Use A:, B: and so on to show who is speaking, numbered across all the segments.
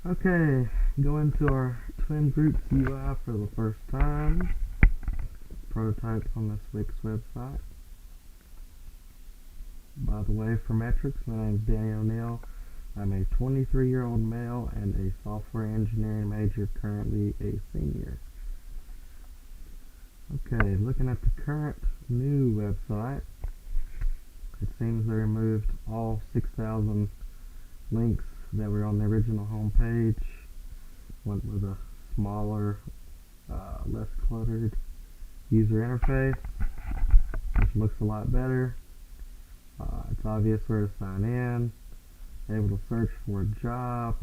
A: Okay, go into our Twin Groups UI for the first time. Prototypes on this Wix website. By the way, for metrics, my name is Danny O'Neill. I'm a 23-year-old male and a software engineering major, currently a senior. Okay, looking at the current new website, it seems they removed all 6,000 links that were on the original home page. Went with a smaller, less cluttered user interface, which looks a lot better. It's obvious where to sign in, able to search for a job.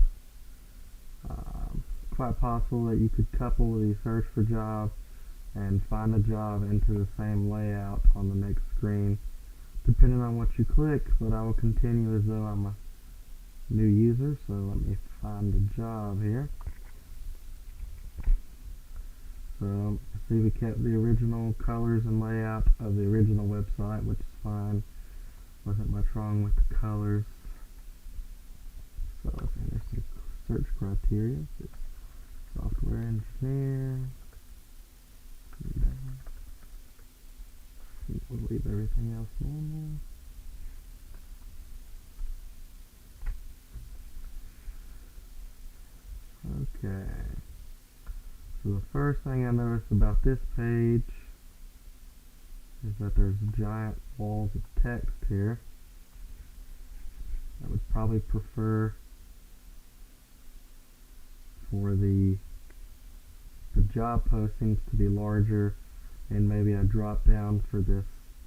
A: Quite possible that you could couple the search for job and find a job into the same layout on the next screen, depending on what you click, but I will continue as though I'm a new user, so let me find a job here. So, see, we kept the original colors and layout of the original website, which is fine. Wasn't much wrong with the colors. So let's enter some search criteria. Software engineer. We'll leave everything else normal. Okay. So the first thing I noticed about this page is that there's giant walls of text here. I would probably prefer for the job postings to be larger, and maybe a drop down for this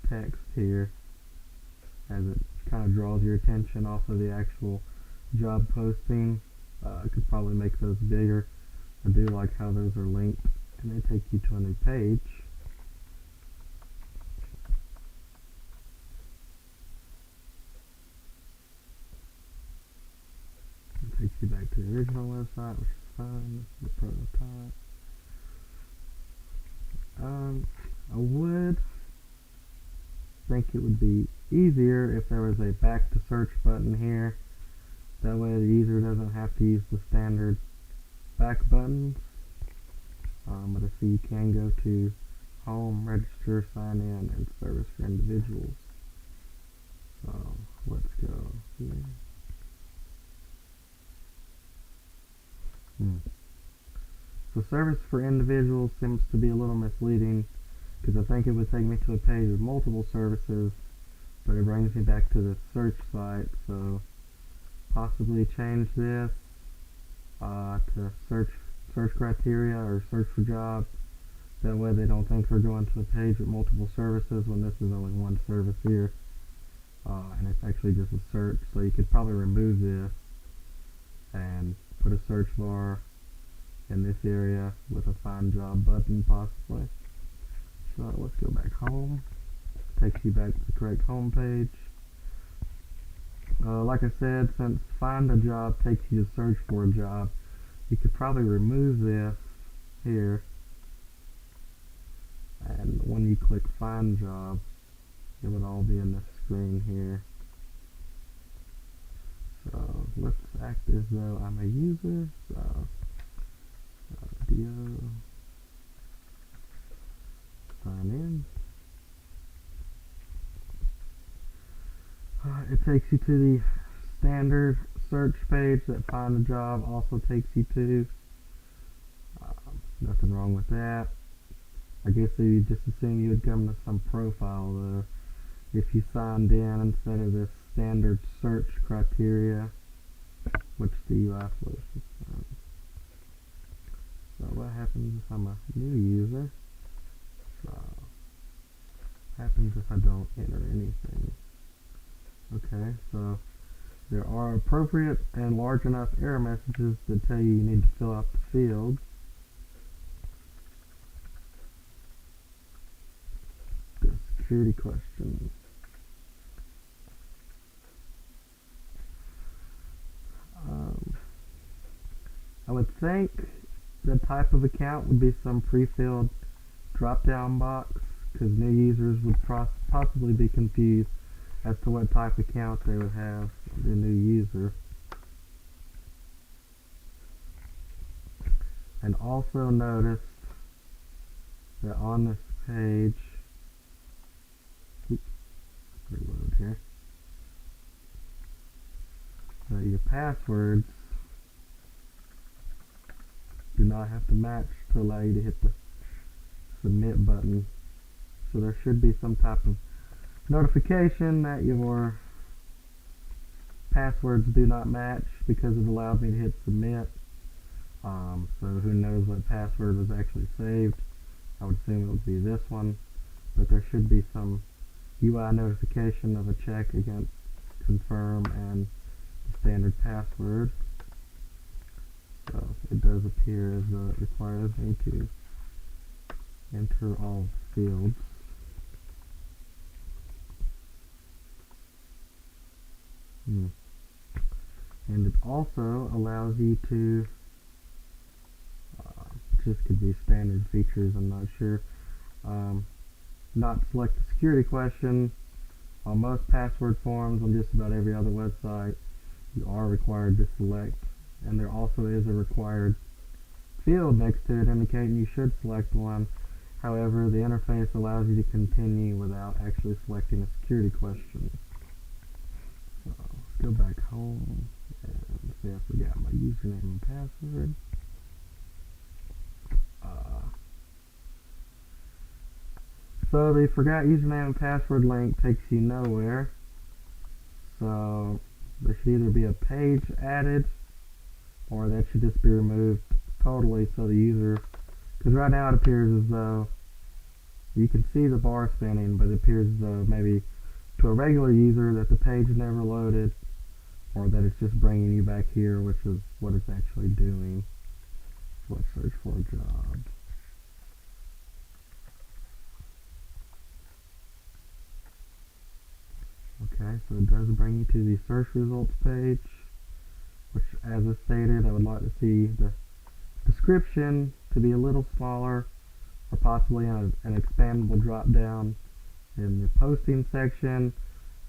A: text here, as it kind of draws your attention off of the actual job posting. I could probably make those bigger. I do like how those are linked and they take you to a new page. It takes you back to the original website, which is fine. This is the prototype. I would think it would be easier if there was a back to search button here. That way the user doesn't have to use the standard back buttons. But I see you can go to home, register, sign in, and service for individuals. So let's go here. So service for individuals seems to be a little misleading, because I think it would take me to a page with multiple services, but it brings me back to the search site. So possibly change this to search criteria or search for jobs. That way they don't think we're going to a page with multiple services when this is only one service here, and it's actually just a search. So you could probably remove this and put a search bar in this area with a find job button possibly. So let's go back home. Takes you back to the correct home page. Like I said, since find a job takes you to search for a job, you could probably remove this here, and when you click find job, it would all be in this screen here. So let's act as though I'm a user. So do sign in. It takes you to the standard search page that find a job also takes you to. Nothing wrong with that. I guess you just assume you would come to some profile though if you signed in instead of this standard search criteria, which the UI flows. So what happens if I'm a new user? Happens if I don't enter anything. Okay, so there are appropriate and large enough error messages that tell you need to fill out the fields. The security question. I would think the type of account would be some pre-filled drop-down box, because new users would possibly be confused as to what type of account they would have, the new user. And also notice that on this page, oops, reload here, that your passwords do not have to match to allow you to hit the submit button. So there should be some type of notification that your passwords do not match because it allowed me to hit submit. So who knows what password was actually saved. I would assume it would be this one, but there should be some UI notification of a check against confirm and the standard password. So it does appear as though it requires me to enter all fields. And it also allows you to, this could be standard features, I'm not sure, not select a security question. On most password forms on just about every other website, you are required to select, and there also is a required field next to it indicating you should select one. However, the interface allows you to continue without actually selecting a security question. So let's go back home and say I forgot my username and password. So the forgot username and password link takes you nowhere. So there should either be a page added, or that should just be removed totally so the user, because right now it appears as though you can see the bar spinning, but it appears as though maybe to a regular user that the page never loaded, or that it's just bringing you back here, which is what it's actually doing. So let's search for a job. Okay, so it does bring you to the search results page, which, as I stated, I would like to see the description to be a little smaller, or possibly an expandable drop down in the posting section,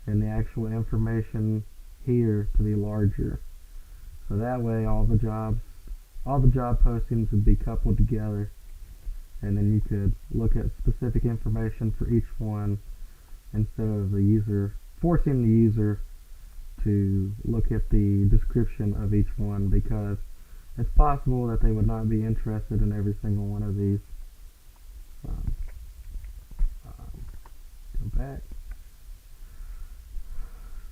A: and the actual information here to be larger. So that way all the job postings would be coupled together, and then you could look at specific information for each one instead of forcing the user to look at the description of each one, because it's possible that they would not be interested in every single one of these. Go back.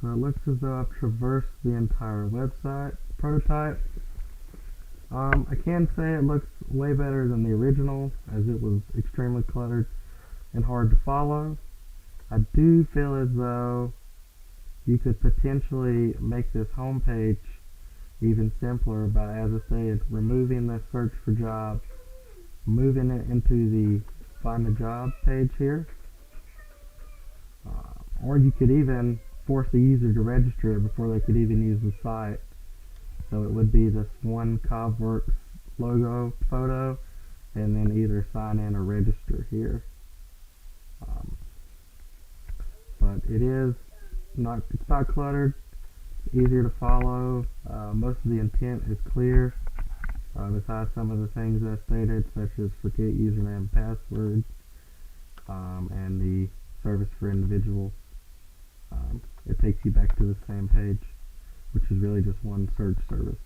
A: So it looks as though I've traversed the entire website prototype. I can say it looks way better than the original, as it was extremely cluttered and hard to follow. I do feel as though you could potentially make this homepage even simpler by, as I said, removing the search for jobs, moving it into the find the job page here, or you could even force the user to register before they could even use the site. So it would be this one CovWorks logo photo, and then either sign in or register here. But it's not cluttered. It's easier to follow. Most of the intent is clear. Besides some of the things I stated, such as forget username and password, and the service for individuals. It takes you back to the same page, which is really just one search service.